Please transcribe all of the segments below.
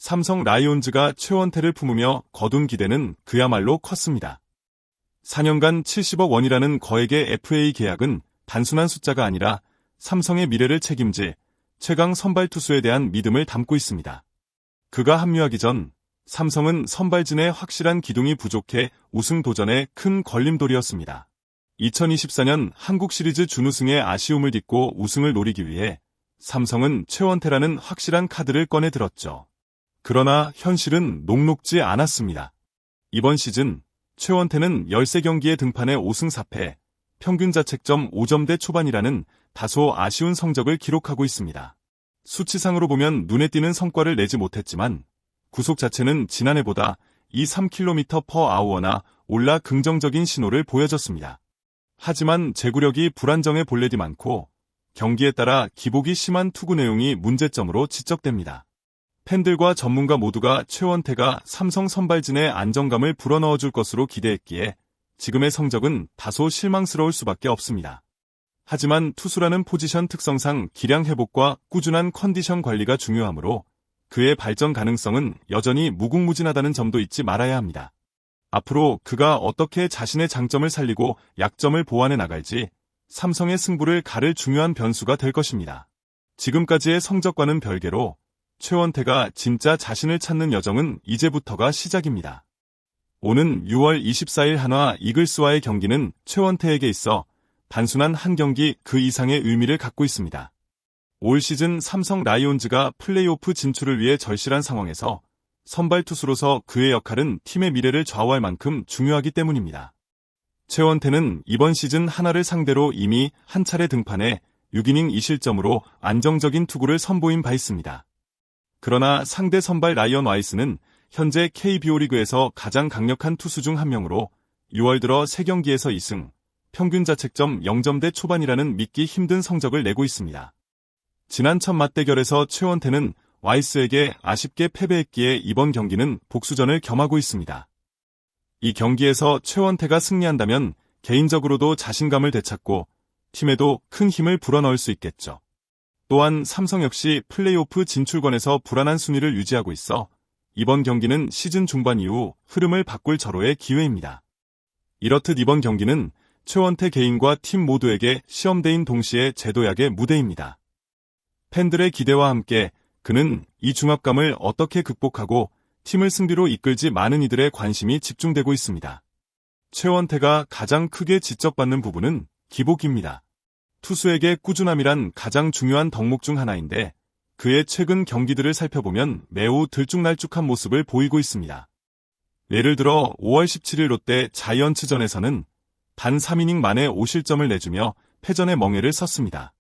삼성 라이온즈가 최원태를 품으며 거둔 기대는 그야말로 컸습니다. 4년간 70억 원이라는 거액의 FA 계약은 단순한 숫자가 아니라 삼성의 미래를 책임질 최강 선발 투수에 대한 믿음을 담고 있습니다. 그가 합류하기 전 삼성은 선발진의 확실한 기둥이 부족해 우승 도전에 큰 걸림돌이었습니다. 2024년 한국 시리즈 준우승의 아쉬움을 딛고 우승을 노리기 위해 삼성은 최원태라는 확실한 카드를 꺼내 들었죠. 그러나 현실은 녹록지 않았습니다. 이번 시즌 최원태는 13경기에 등판해 5승 4패, 평균 자책점 5점대 초반이라는 다소 아쉬운 성적을 기록하고 있습니다. 수치상으로 보면 눈에 띄는 성과를 내지 못했지만 구속 자체는 지난해보다 3km/h나 올라 긍정적인 신호를 보여줬습니다. 하지만 제구력이 불안정해 볼넷이 많고 경기에 따라 기복이 심한 투구 내용이 문제점으로 지적됩니다. 팬들과 전문가 모두가 최원태가 삼성 선발진의 안정감을 불어넣어줄 것으로 기대했기에 지금의 성적은 다소 실망스러울 수밖에 없습니다. 하지만 투수라는 포지션 특성상 기량 회복과 꾸준한 컨디션 관리가 중요하므로 그의 발전 가능성은 여전히 무궁무진하다는 점도 잊지 말아야 합니다. 앞으로 그가 어떻게 자신의 장점을 살리고 약점을 보완해 나갈지 삼성의 승부를 가를 중요한 변수가 될 것입니다. 지금까지의 성적과는 별개로 최원태가 진짜 자신을 찾는 여정은 이제부터가 시작입니다. 오는 6월 24일 한화 이글스와의 경기는 최원태에게 있어 단순한 한 경기 그 이상의 의미를 갖고 있습니다. 올 시즌 삼성 라이온즈가 플레이오프 진출을 위해 절실한 상황에서 선발 투수로서 그의 역할은 팀의 미래를 좌우할 만큼 중요하기 때문입니다. 최원태는 이번 시즌 한화를 상대로 이미 한 차례 등판해 6이닝 2실점으로 안정적인 투구를 선보인 바 있습니다. 그러나 상대 선발 라이언 와이스는 현재 KBO 리그에서 가장 강력한 투수 중 한 명으로 6월 들어 3경기에서 2승, 평균 자책점 0점대 초반이라는 믿기 힘든 성적을 내고 있습니다. 지난 첫 맞대결에서 최원태는 와이스에게 아쉽게 패배했기에 이번 경기는 복수전을 겸하고 있습니다. 이 경기에서 최원태가 승리한다면 개인적으로도 자신감을 되찾고 팀에도 큰 힘을 불어넣을 수 있겠죠. 또한 삼성 역시 플레이오프 진출권에서 불안한 순위를 유지하고 있어 이번 경기는 시즌 중반 이후 흐름을 바꿀 절호의 기회입니다. 이렇듯 이번 경기는 최원태 개인과 팀 모두에게 시험대인 동시에 제도약의 무대입니다. 팬들의 기대와 함께 그는 이 중압감을 어떻게 극복하고 팀을 승리로 이끌지 많은 이들의 관심이 집중되고 있습니다. 최원태가 가장 크게 지적받는 부분은 기복입니다. 투수에게 꾸준함이란 가장 중요한 덕목 중 하나인데 그의 최근 경기들을 살펴보면 매우 들쭉날쭉한 모습을 보이고 있습니다. 예를 들어 5월 17일 롯데 자이언츠전에서는 단 3이닝 만에 5실점을 내주며 패전의 멍에를 썼습니다.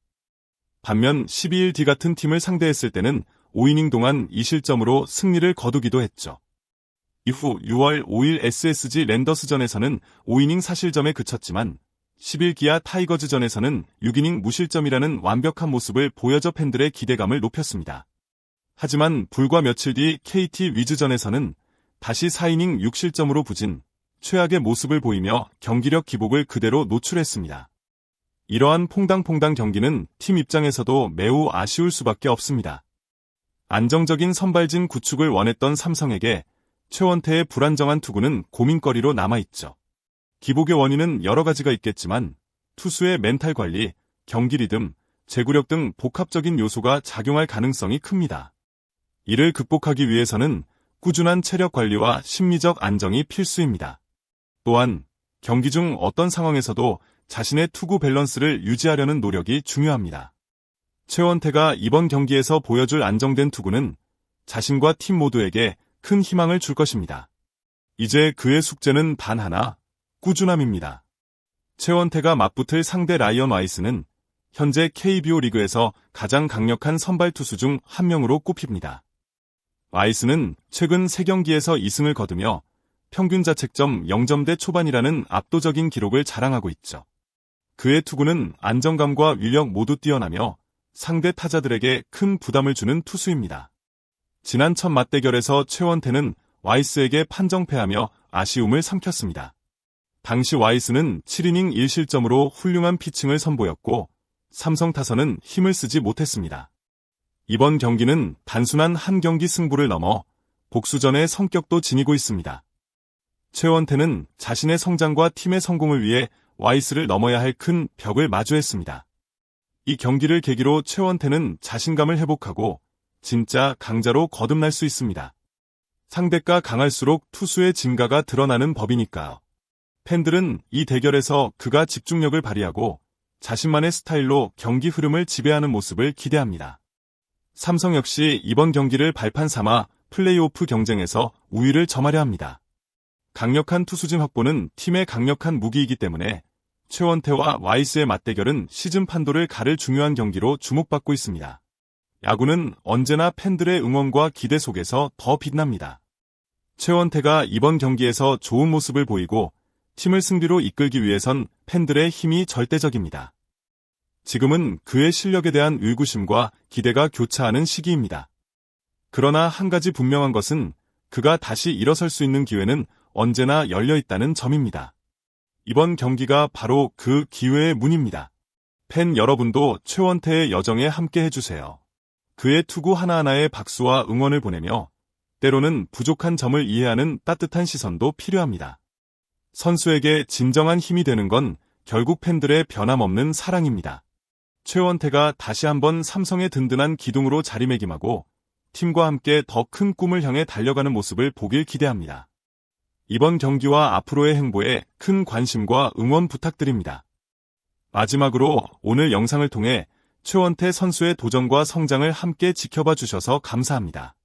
반면 12일 뒤 같은 팀을 상대했을 때는 5이닝 동안 2실점으로 승리를 거두기도 했죠. 이후 6월 5일 SSG 랜더스전에서는 5이닝 4실점에 그쳤지만 10일 기아 타이거즈전에서는 6이닝 무실점이라는 완벽한 모습을 보여줘 팬들의 기대감을 높였습니다. 하지만 불과 며칠 뒤 KT 위즈전에서는 다시 4이닝 6실점으로 부진, 최악의 모습을 보이며 경기력 기복을 그대로 노출했습니다. 이러한 퐁당퐁당 경기는 팀 입장에서도 매우 아쉬울 수밖에 없습니다. 안정적인 선발진 구축을 원했던 삼성에게 최원태의 불안정한 투구는 고민거리로 남아있죠. 기복의 원인은 여러 가지가 있겠지만 투수의 멘탈 관리, 경기 리듬, 제구력 등 복합적인 요소가 작용할 가능성이 큽니다. 이를 극복하기 위해서는 꾸준한 체력 관리와 심리적 안정이 필수입니다. 또한 경기 중 어떤 상황에서도 자신의 투구 밸런스를 유지하려는 노력이 중요합니다. 최원태가 이번 경기에서 보여줄 안정된 투구는 자신과 팀 모두에게 큰 희망을 줄 것입니다. 이제 그의 숙제는 단 하나, 꾸준함입니다. 최원태가 맞붙을 상대 라이언 와이스는 현재 KBO 리그에서 가장 강력한 선발 투수 중 한 명으로 꼽힙니다. 와이스는 최근 3경기에서 2승을 거두며 평균 자책점 0점대 초반이라는 압도적인 기록을 자랑하고 있죠. 그의 투구는 안정감과 위력 모두 뛰어나며 상대 타자들에게 큰 부담을 주는 투수입니다. 지난 첫 맞대결에서 최원태는 와이스에게 판정패하며 아쉬움을 삼켰습니다. 당시 와이스는 7이닝 1실점으로 훌륭한 피칭을 선보였고 삼성 타선은 힘을 쓰지 못했습니다. 이번 경기는 단순한 한 경기 승부를 넘어 복수전의 성격도 지니고 있습니다. 최원태는 자신의 성장과 팀의 성공을 위해 와이스를 넘어야 할 큰 벽을 마주했습니다. 이 경기를 계기로 최원태는 자신감을 회복하고 진짜 강자로 거듭날 수 있습니다. 상대가 강할수록 투수의 진가가 드러나는 법이니까요. 팬들은 이 대결에서 그가 집중력을 발휘하고 자신만의 스타일로 경기 흐름을 지배하는 모습을 기대합니다. 삼성 역시 이번 경기를 발판 삼아 플레이오프 경쟁에서 우위를 점하려 합니다. 강력한 투수진 확보는 팀의 강력한 무기이기 때문에 최원태와 와이스의 맞대결은 시즌 판도를 가를 중요한 경기로 주목받고 있습니다. 야구는 언제나 팬들의 응원과 기대 속에서 더 빛납니다. 최원태가 이번 경기에서 좋은 모습을 보이고 팀을 승리로 이끌기 위해선 팬들의 힘이 절대적입니다. 지금은 그의 실력에 대한 의구심과 기대가 교차하는 시기입니다. 그러나 한 가지 분명한 것은 그가 다시 일어설 수 있는 기회는 언제나 열려 있다는 점입니다. 이번 경기가 바로 그 기회의 문입니다. 팬 여러분도 최원태의 여정에 함께 해주세요. 그의 투구 하나하나에 박수와 응원을 보내며 때로는 부족한 점을 이해하는 따뜻한 시선도 필요합니다. 선수에게 진정한 힘이 되는 건 결국 팬들의 변함없는 사랑입니다. 최원태가 다시 한번 삼성의 든든한 기둥으로 자리매김하고 팀과 함께 더 큰 꿈을 향해 달려가는 모습을 보길 기대합니다. 이번 경기와 앞으로의 행보에 큰 관심과 응원 부탁드립니다. 마지막으로 오늘 영상을 통해 최원태 선수의 도전과 성장을 함께 지켜봐 주셔서 감사합니다.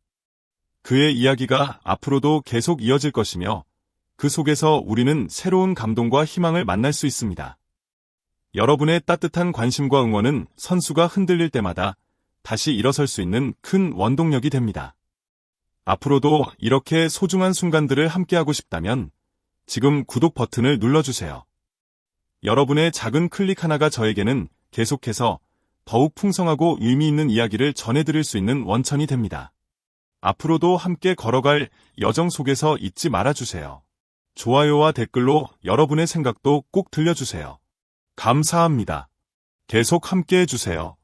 그의 이야기가 앞으로도 계속 이어질 것이며 그 속에서 우리는 새로운 감동과 희망을 만날 수 있습니다. 여러분의 따뜻한 관심과 응원은 선수가 흔들릴 때마다 다시 일어설 수 있는 큰 원동력이 됩니다. 앞으로도 이렇게 소중한 순간들을 함께하고 싶다면 지금 구독 버튼을 눌러주세요. 여러분의 작은 클릭 하나가 저에게는 계속해서 더욱 풍성하고 의미 있는 이야기를 전해드릴 수 있는 원천이 됩니다. 앞으로도 함께 걸어갈 여정 속에서 잊지 말아주세요. 좋아요와 댓글로 여러분의 생각도 꼭 들려주세요. 감사합니다. 계속 함께 해주세요.